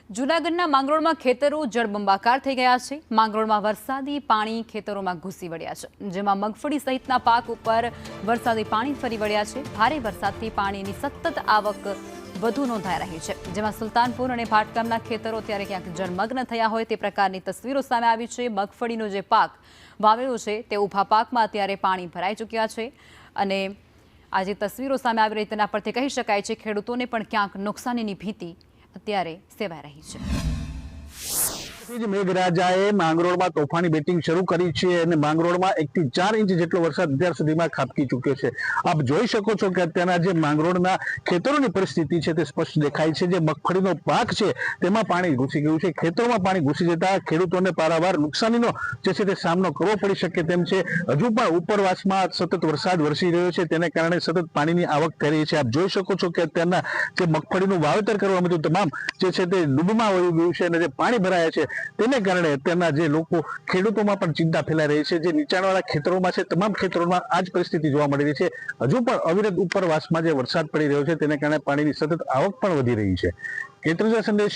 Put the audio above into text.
જૂનાગઢના માંગરોળમાં ખેતરો જળબંબાકાર થઈ ગયા છે। માંગરોળમાં વરસાદી પાણી ખેતરોમાં ઘૂસી વળ્યા છે, જેમાં મગફળી સહિતના પાક ઉપર વરસાદી પાણી ફરી વળ્યા છે। ભારે વરસાદથી પાણીની સતત આવક વધુ નોંધાઈ રહી છે, જેમાં સુલતાનપુર અને ભાટગામના ખેતરો ત્યારે ક્યાંક જળમગ્ન થયા હોય તે પ્રકારની તસવીરો સામે આવી છે। મગફળીનો જે પાક વાવેલો છે તે ઊભા પાકમાં અત્યારે પાણી ભરાઈ ચૂક્યા છે અને આ જે તસવીરો સામે આવી રહી તેના પરથી કહી શકાય છે ખેડૂતોને પણ ક્યાંક નુકસાનીની ભીતિ અત્યારે સેવાઈ રહી છે। મેઘરાજાએ માંગરોળમાં તોફાની બેટિંગ શરૂ કરી છે અને માંગરોળમાં 1 થી 4 ઇંચ જેટલો વરસાદ અત્યાર સુધીમાં ખાબકી ચૂક્યો છે। આપ જોઈ શકો છો કે અત્યારના જે માંગરોળના ખેતરોની પરિસ્થિતિ છે તે સ્પષ્ટ દેખાય છે। જે મગફળીનો પાક છે તેમાં પાણી ઘૂસી ગયું છે, ખેતરોમાં પાણી ઘૂસી જતા ખેડૂતોને પારાવાર નુકસાનીનો જે છે તે સામનો કરવો પડી શકે તેમ છે। હજુ પણ ઉપરવાસમાં સતત વરસાદ વરસી રહ્યો છે, તેને કારણે સતત પાણીની આવક થઈ રહી છે। આપ જોઈ શકો છો કે અત્યારના જે મગફળીનું વાવેતર કરવામાં આવ્યું તમામ જે છે તે ડૂબમાં વહી ગયું છે અને જે પાણી ભરાયા છે તેને કારણે અત્યારના જે લોકો ખેડૂતોમાં પણ ચિંતા ફેલાઈ રહી છે। જે નીચાણવાળા ખેતરોમાં છે તમામ ખેતરોમાં આ જ પરિસ્થિતિ જોવા મળી રહી છે। હજુ પણ અવિરત ઉપરવાસમાં જે વરસાદ પડી રહ્યો છે તેને કારણે પાણીની સતત આવક પણ વધી રહી છે। કેતનજા સંદેશ